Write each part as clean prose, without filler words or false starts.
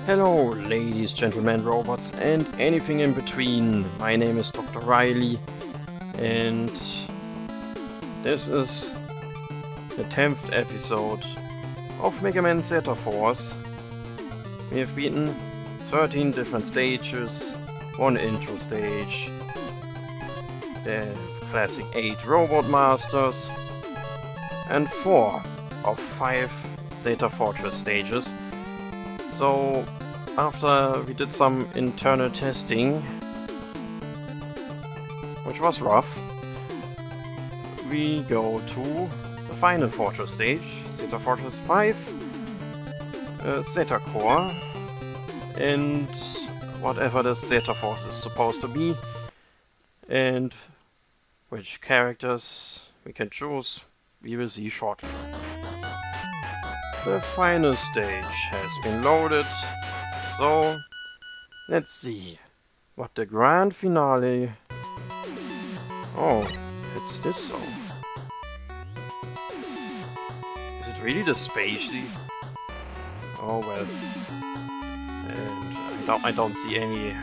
Hello, ladies, gentlemen, robots, and anything in between. My name is Dr. Riley, and this is the 10th episode of Mega Man Zeta Force. We have beaten 13 different stages, one intro stage, the classic 8 Robot Masters, and 4 of 5 Zeta Fortress stages. So, after we did some internal testing, which was rough, we go to the final Fortress stage, Zeta Fortress 5, Zeta Core, and whatever the Zeta Force is supposed to be, and which characters we can choose, we will see shortly. The final stage has been loaded, so let's see what the grand finale... Oh, it's this song. Is it really the spacey? Oh well. And I don't see any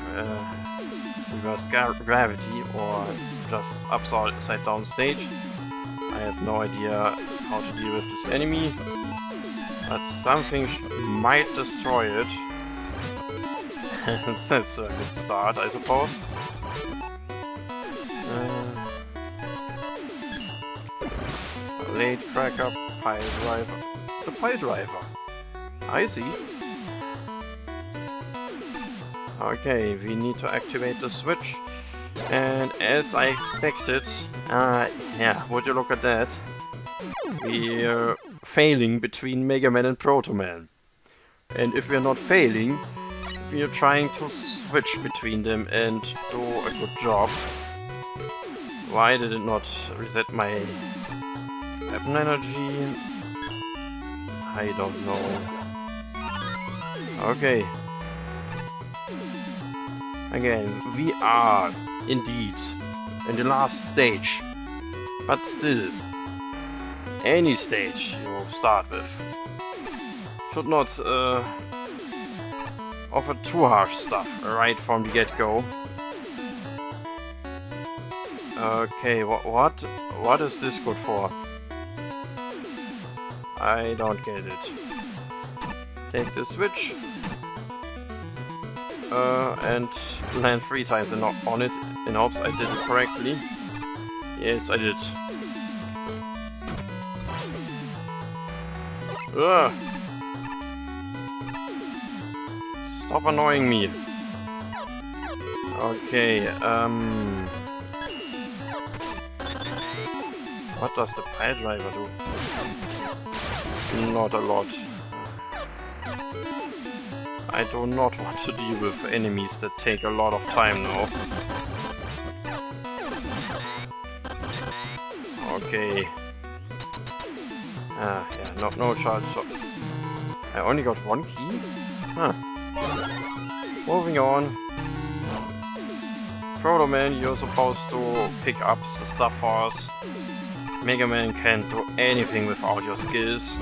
reverse gravity or just upside down stage. I have no idea how to deal with this enemy. But something might destroy it. That's a good start, I suppose. Late cracker, pile driver. The pile driver. I see. Okay, we need to activate the switch. And as I expected, yeah, would you look at that? We're failing between Mega Man and Proto Man. And if we're not failing, we're trying to switch between them and do a good job. Why did it not reset my weapon energy? I don't know. Okay. Again, we are indeed in the last stage. But still, any stage you start with should not offer too harsh stuff right from the get-go. Okay, what is this good for? I don't get it. Take the switch and land 3 times on it in hopes I did it correctly. Yes, I did. Ugh. Stop annoying me. Okay, what does the pile driver do? Not a lot. I do not want to deal with enemies that take a lot of time now. Okay. Yeah, no charge. So I only got 1 key? Huh. Moving on. Proto Man, you're supposed to pick up the stuff for us. Mega Man can't do anything without your skills.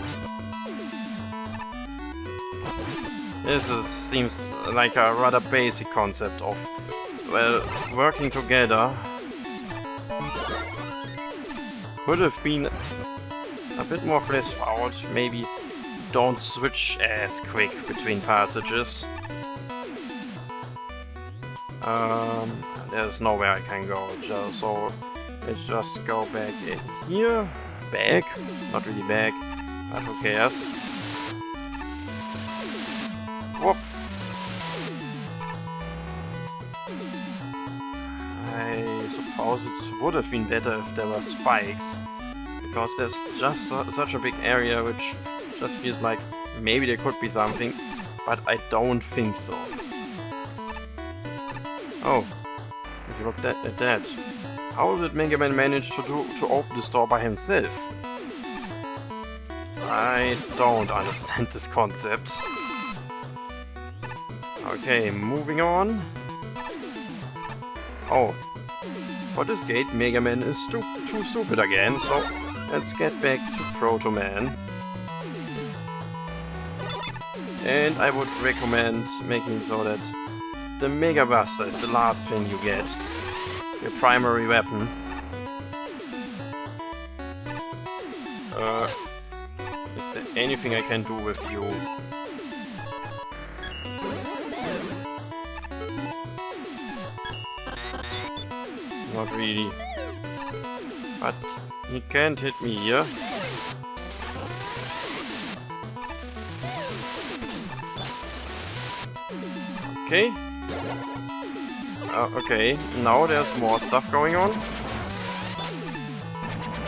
This seems like a rather basic concept of, well, working together. Could have been a bit more fleshed out, maybe don't switch as quick between passages. There's nowhere I can go, so let's just go back in here. Back? Not really back, but who cares? Whoop! I suppose it would have been better if there were spikes. Because there's just such a big area which just feels like maybe there could be something, but I don't think so. Oh, if you look at that, how did Mega Man manage to open this door by himself? I don't understand this concept. Okay, moving on. Oh, for this gate, Mega Man is too stupid again, so let's get back to Proto Man. And I would recommend making so that the Mega Buster is the last thing you get. Your primary weapon. Is there anything I can do with you? Not really. But he can't hit me here. Okay. Okay, now there's more stuff going on.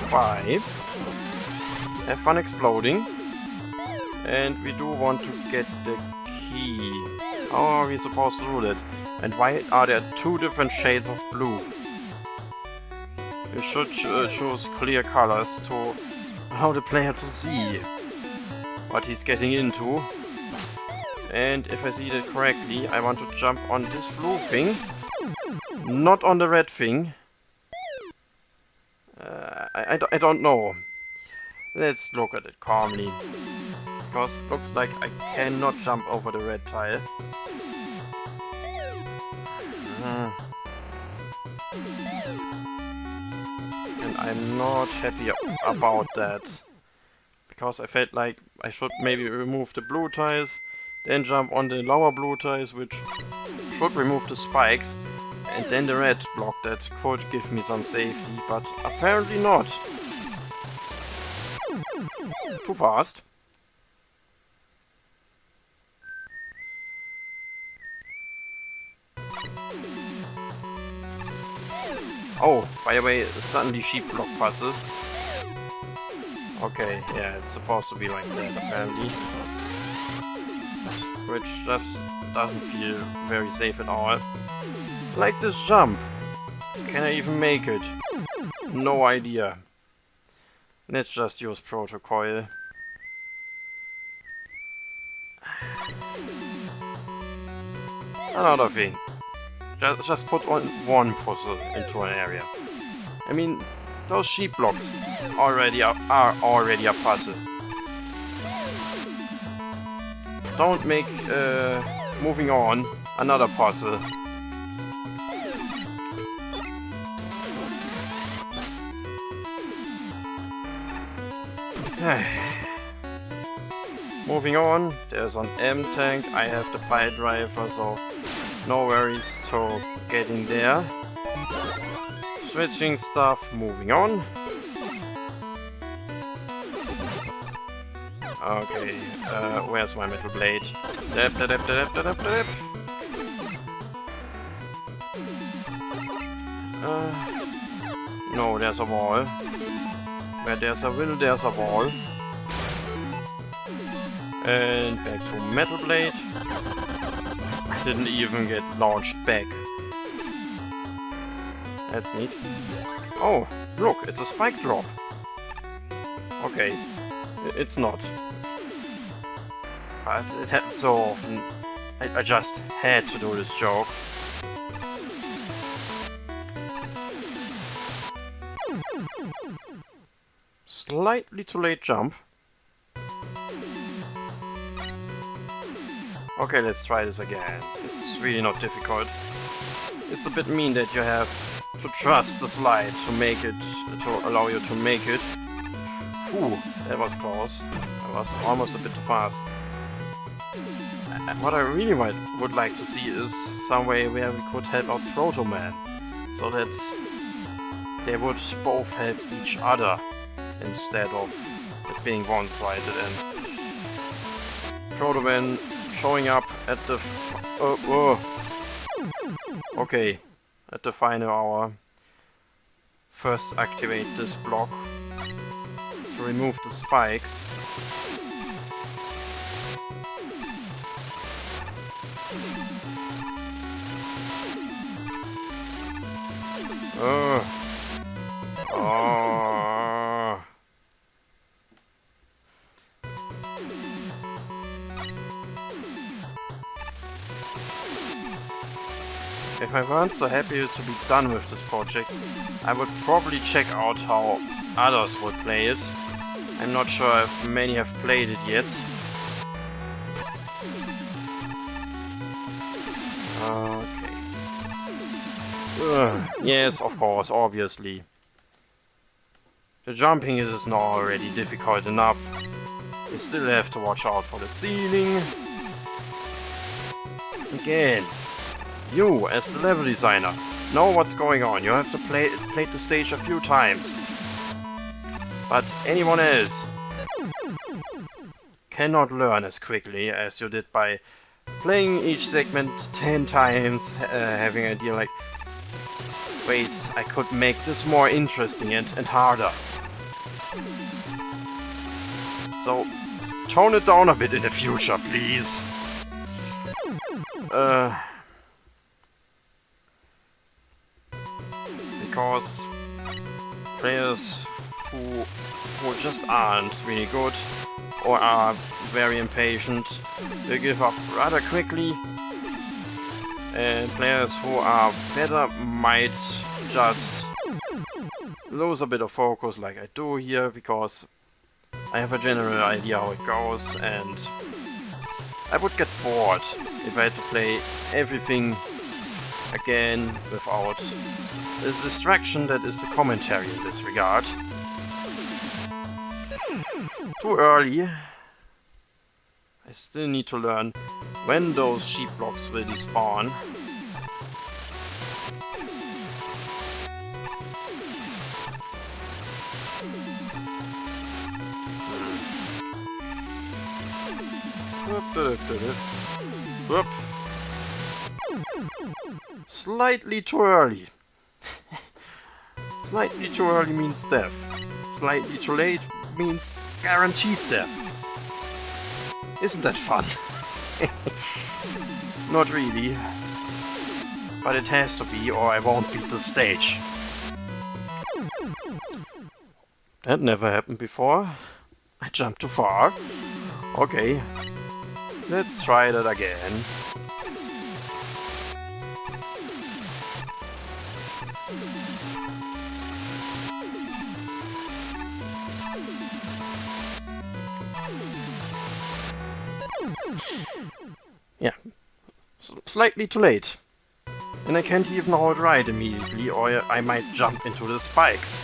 5. Have fun exploding. And we do want to get the key. How are we supposed to do that? And why are there 2 different shades of blue? You should choose clear colors to allow the player to see what he's getting into. And if I see that correctly, I want to jump on this blue thing, not on the red thing. I don't know. Let's look at it calmly. Because it looks like I cannot jump over the red tile. And I'm not happy about that. Because I felt like I should maybe remove the blue tiles, then jump on the lower blue tiles, which should remove the spikes, and then the red block that could give me some safety, but apparently not. Too fast. Oh, by the way, suddenly sheep block puzzle. Okay, yeah, it's supposed to be like that apparently. Which just doesn't feel very safe at all. Like this jump. Can I even make it? No idea. Let's just use protocol. Another thing. Just put on one puzzle into an area. I mean, those sheep blocks are already a puzzle. Don't make moving on another puzzle. Moving on, there's an M tank. I have the pile driver, so no worries to getting there. Switching stuff, moving on. Okay, where's my metal blade? No, there's a wall. Where there's a will, there's a wall. And back to metal blade. I didn't even get launched back. That's neat. Oh, look, it's a spike drop. Okay, it's not. But it happens so often. I just had to do this joke. Slightly too late jump. Okay, let's try this again. It's really not difficult. It's a bit mean that you have to trust the slide to make it, to allow you to make it. Whew, that was close. That was almost a bit too fast. What I really would like to see is some way where we could help out Proto Man, so that they would both help each other instead of it being one-sided and Proto Man showing up at the okay, at the final hour. First activate this block to remove the spikes. If I weren't so happy to be done with this project, I would probably check out how others would play it. I'm not sure if many have played it yet. Okay. Yes, of course, obviously. The jumping is not already difficult enough. You still have to watch out for the ceiling. Again, you, as the level designer, know what's going on. You have to play the stage a few times. But anyone else cannot learn as quickly as you did by playing each segment 10 times, having an idea like, wait, I could make this more interesting and harder. So, tone it down a bit in the future, please. Because players who just aren't really good or are very impatient will give up rather quickly, and players who are better might just lose a bit of focus like I do here, because I have a general idea how it goes, and I would get bored if I had to play everything again without this distraction that is the commentary in this regard. Too early. I still need to learn when those sheep blocks will despawn. Whoop. Slightly too early. Slightly too early means death. Slightly too late means guaranteed death. Isn't that fun? Not really. But it has to be, or I won't beat the stage. That never happened before. I jumped too far. Okay. Let's try that again. Yeah, slightly too late. And I can't even hold right immediately, or I might jump into the spikes.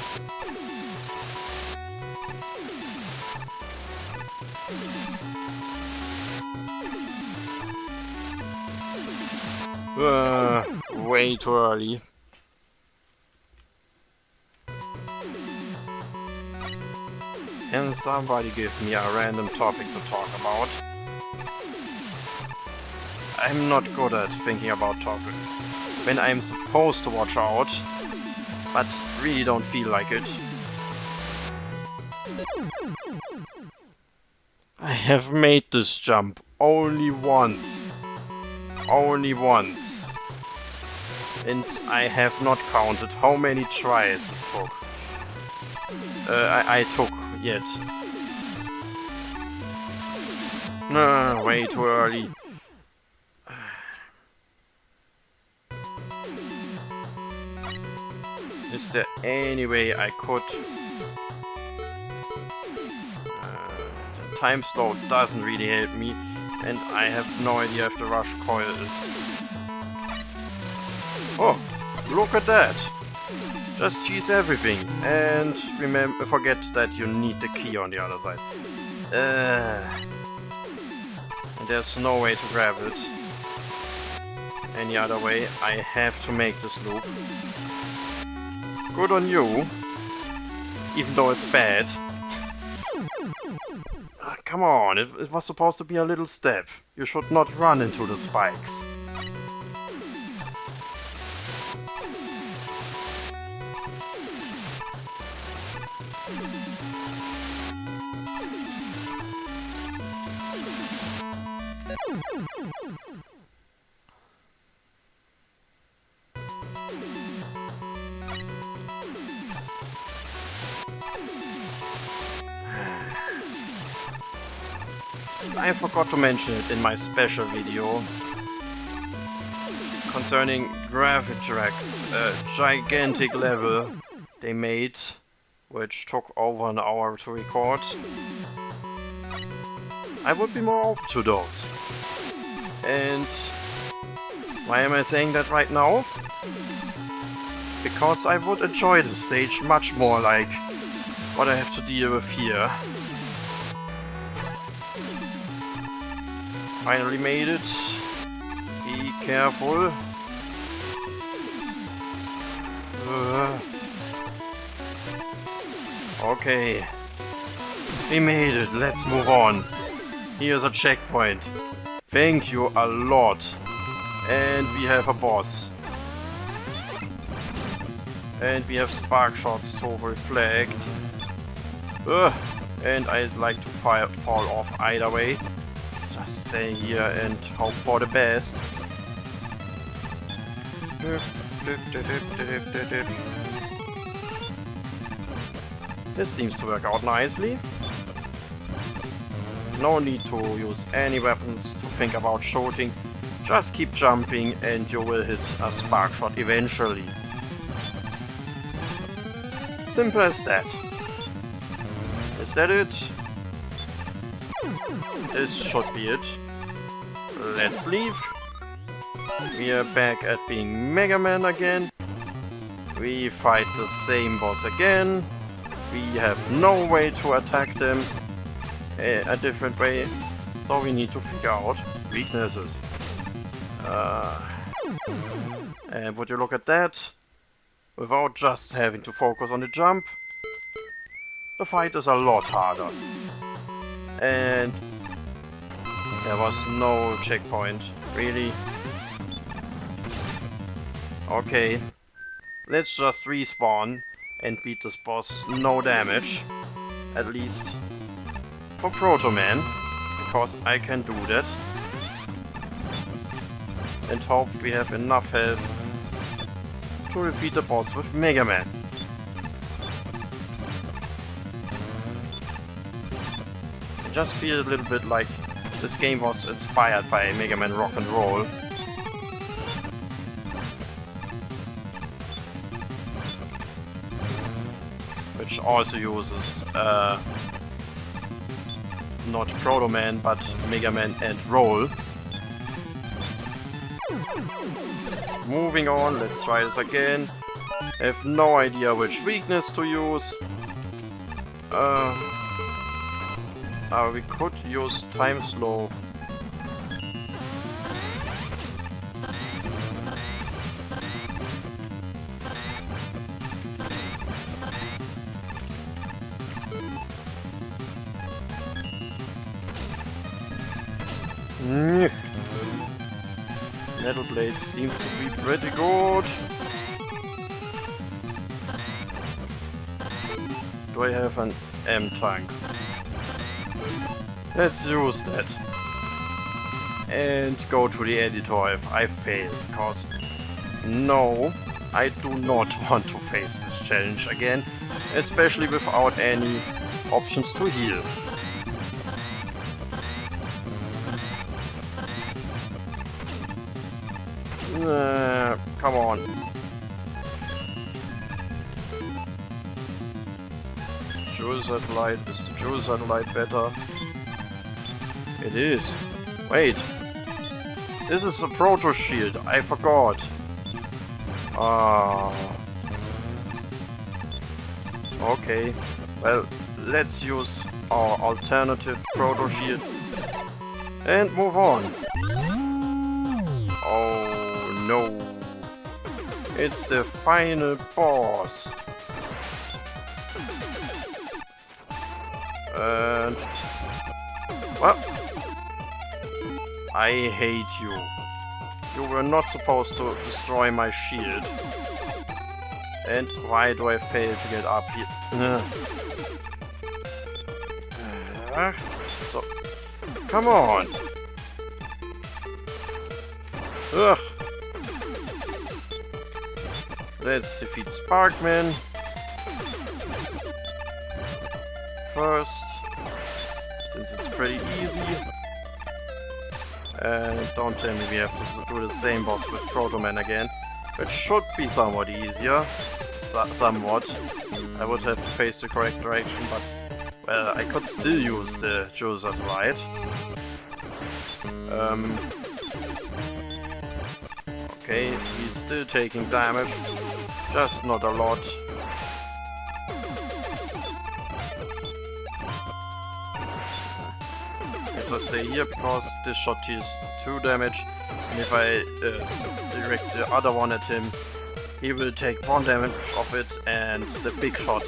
Way too early. Can somebody give me a random topic to talk about? I'm not good at thinking about topics when I'm supposed to watch out, but really don't feel like it. I have made this jump only once. Only once. And I have not counted how many tries it took. I took yet. No, way too early. Is there any way I could? The time slow doesn't really help me, and I have no idea if the rush coil is... Oh, look at that! Just cheese everything, and remember, forget that you need the key on the other side. And there's no way to grab it any other way. I have to make this loop. Good on you, even though it's bad. Come on, it was supposed to be a little step. You should not run into the spikes. I forgot to mention it in my special video concerning Graphically's gigantic level they made, which took over an hour to record. I would be more open to those. And Why am I saying that right now? Because I would enjoy this stage much more like what I have to deal with here. Finally made it. Be careful. Okay. We made it. Let's move on. Here's a checkpoint. Thank you a lot. And we have a boss. And we have spark shots to reflect. And I'd like to fall off either way. Just stay here and hope for the best. This seems to work out nicely. No need to use any weapons to think about shooting. Just keep jumping and you will hit a spark shot eventually. Simple as that. Is that it? This should be it. Let's leave. We are back at being Mega Man again. We fight the same boss again. We have no way to attack them a different way. So we need to figure out weaknesses. And would you look at that? Without just having to focus on the jump, the fight is a lot harder. And there was no checkpoint, really. Okay, let's just respawn and beat this boss no damage. At least for Proto Man, because I can do that. And hope we have enough health to defeat the boss with Mega Man. I just feel a little bit like this game was inspired by Mega Man Rock and Roll. Which also uses not Proto Man, but Mega Man and Roll. Moving on, let's try this again. I have no idea which weakness to use. We could use time slow. Metal Blade seems to be pretty good. Do I have an M-Tank? Let's use that. And go to the editor if I fail, because no, I do not want to face this challenge again, especially without any options to heal. Come on. Jewel Satellite, is the Jewel Satellite better? It is. Wait. This is a Proto Shield, I forgot. Okay. Well, let's use our alternative Proto Shield and move on. Oh no. It's the final boss. And well, I hate you. You were not supposed to destroy my shield. And why do I fail to get up here? So, come on. Ugh. Let's defeat Sparkman first, since it's pretty easy. And don't tell me we have to do the same boss with Proto Man again, which should be somewhat easier. Somewhat. I would have to face the correct direction, but well, I could still use the Jewel Satellite. Okay, he's still taking damage, just not a lot. If I stay here, because this shot deals 2 damage, and if I direct the other one at him, he will take 1 damage of it, and the big shot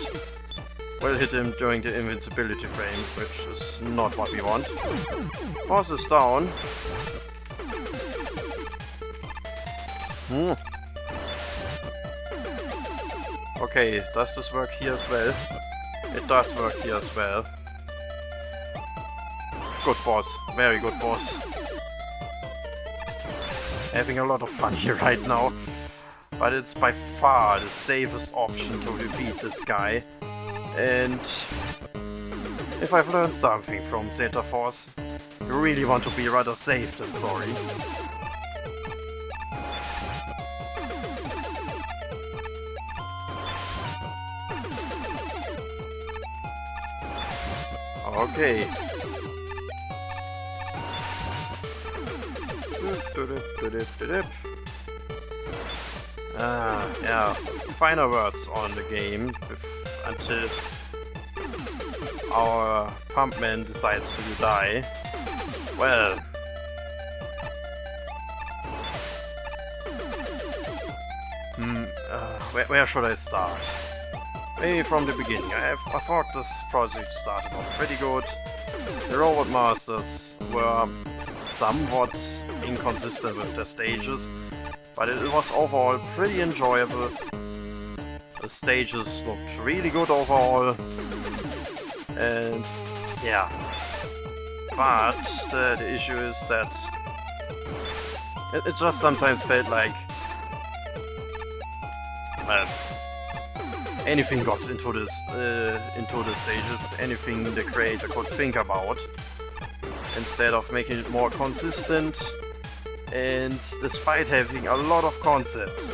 will hit him during the invincibility frames, which is not what we want. Boss is down. Okay, does this work here as well? It does work here as well. Good boss, very good boss. Having a lot of fun here right now. But it's by far the safest option to defeat this guy. And if I've learned something from Zeta Force, you really want to be rather safe than sorry. Okay. Yeah, final words on the game until our Pump Man decides to die. Well, where should I start? Maybe from the beginning. I thought this project started off pretty good. The Robot Masters were somewhat inconsistent with their stages, but it was overall pretty enjoyable. The stages looked really good overall, and yeah. But the issue is that it just sometimes felt like, well, anything got into the stages, anything the creator could think about, instead of making it more consistent. And despite having a lot of concepts,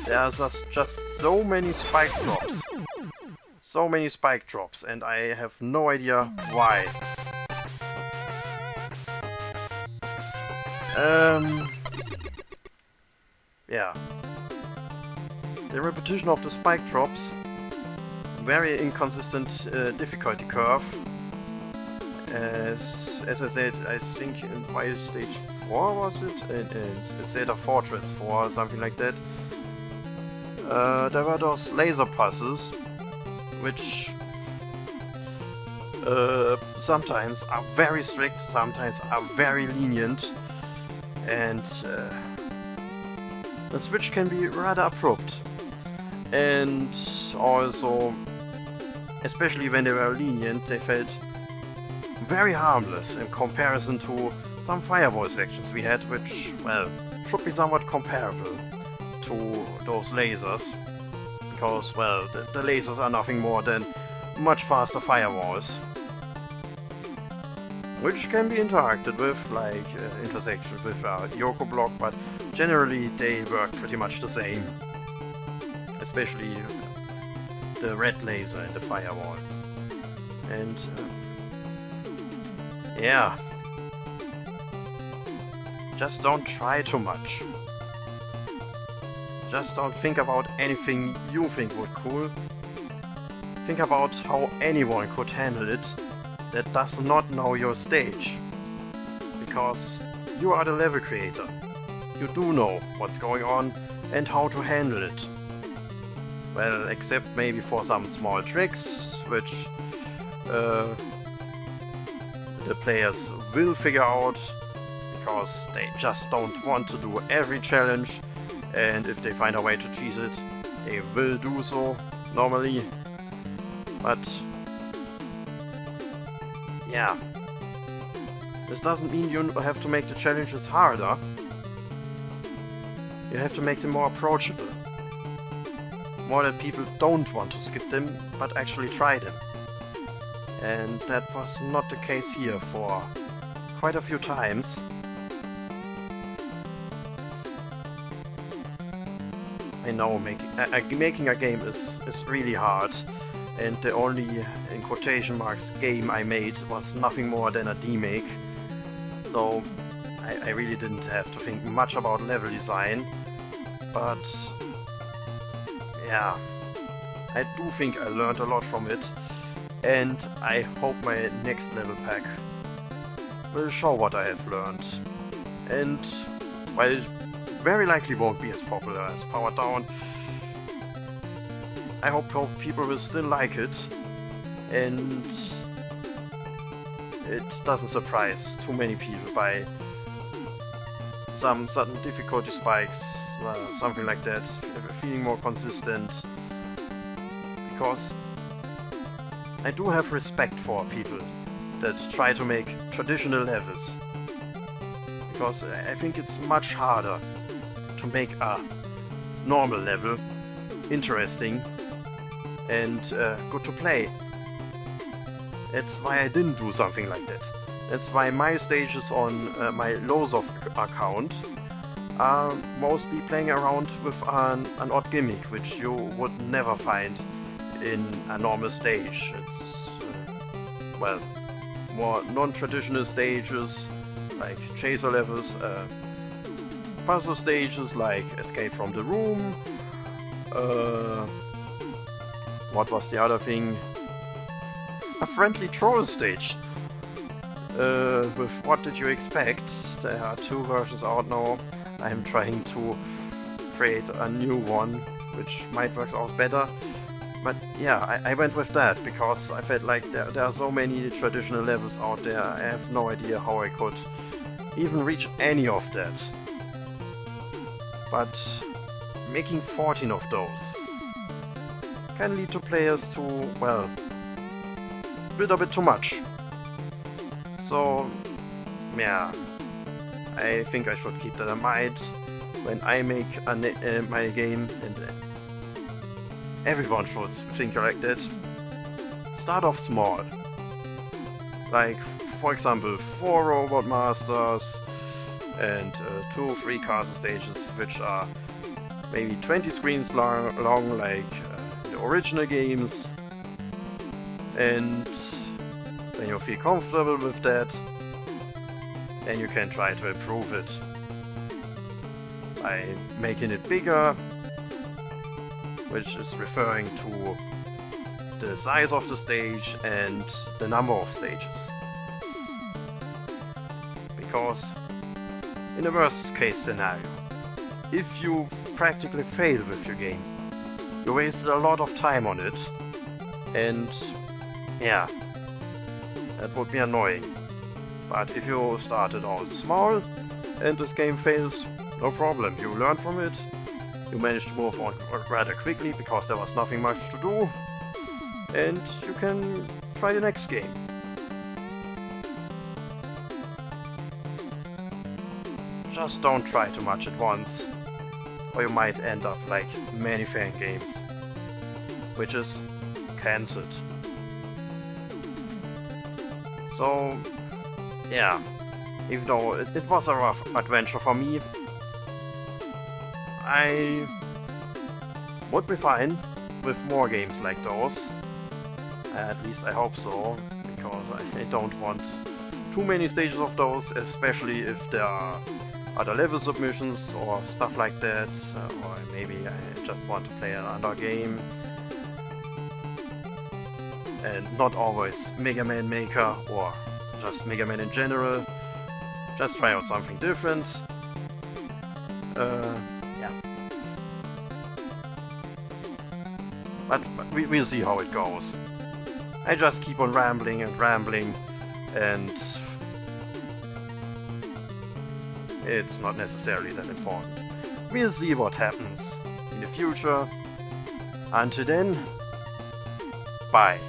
there are just so many spike drops. So many spike drops, and I have no idea why. Yeah. The repetition of the spike drops, very inconsistent difficulty curve. As I said, I think by stage 4 was it? Zeta Fortress 4 or something like that. There were those laser puzzles, which sometimes are very strict, sometimes are very lenient, and the switch can be rather abrupt. And also, especially when they were lenient, they felt very harmless in comparison to some firewall sections we had, which, well, should be somewhat comparable to those lasers, because, well, the lasers are nothing more than much faster firewalls, which can be interacted with, like intersections with Yoku Block, but generally they work pretty much the same. Especially the red laser in the firewall. And yeah, just don't try too much. Just don't think about anything you think would cool. Think about how anyone could handle it that does not know your stage. Because you are the level creator. You do know what's going on and how to handle it. Well, except maybe for some small tricks, which the players will figure out, because they just don't want to do every challenge, and if they find a way to cheese it, they will do so, normally. But yeah, this doesn't mean you have to make the challenges harder. You have to make them more approachable. More that people don't want to skip them, but actually try them. And that was not the case here for quite a few times. I know making a game is really hard, and the only, in quotation marks, game I made was nothing more than a demake. So I really didn't have to think much about level design, but yeah, I do think I learned a lot from it, and I hope my next level pack will show what I have learned. And while it very likely won't be as popular as Power Down, I hope people will still like it, and it doesn't surprise too many people by some sudden difficulty spikes, something like that, feeling more consistent, because I do have respect for people that try to make traditional levels, because I think it's much harder to make a normal level interesting and good to play. That's why I didn't do something like that. That's why my stages on my Lozov account are mostly playing around with an odd gimmick, which you would never find in a normal stage. It's, well, more non-traditional stages, like chaser levels, puzzle stages like Escape from the Room, what was the other thing? A friendly troll stage. With What Did You Expect? There are 2 versions out now. I'm trying to create a new one, which might work out better. But yeah, I went with that because I felt like there are so many traditional levels out there. I have no idea how I could even reach any of that. But making 14 of those can lead to players to, well, build a bit too much. So, yeah, I think I should keep that in mind when I make my game, and everyone should think like that. Start off small. Like, for example, 4 robot masters and 2-3 castle stages, which are maybe 20 screens long like the original games. And when you feel comfortable with that, then you can try to improve it by making it bigger, which is referring to the size of the stage and the number of stages. Because in a worst case scenario, if you practically fail with your game, you wasted a lot of time on it, and yeah, that would be annoying. But if you started out small and this game fails, no problem, you learn from it, you managed to move on rather quickly because there was nothing much to do, and you can try the next game. Just don't try too much at once, or you might end up like many fan games, which is cancelled. So, yeah, even though it was a rough adventure for me, I would be fine with more games like those. At least I hope so, because I don't want too many stages of those, especially if there are other level submissions or stuff like that, or maybe I just want to play another game. And not always Mega Man Maker or just Mega Man in general. Just try out something different. Yeah. But we'll see how it goes. I just keep on rambling and rambling, and it's not necessarily that important. We'll see what happens in the future. Until then, bye.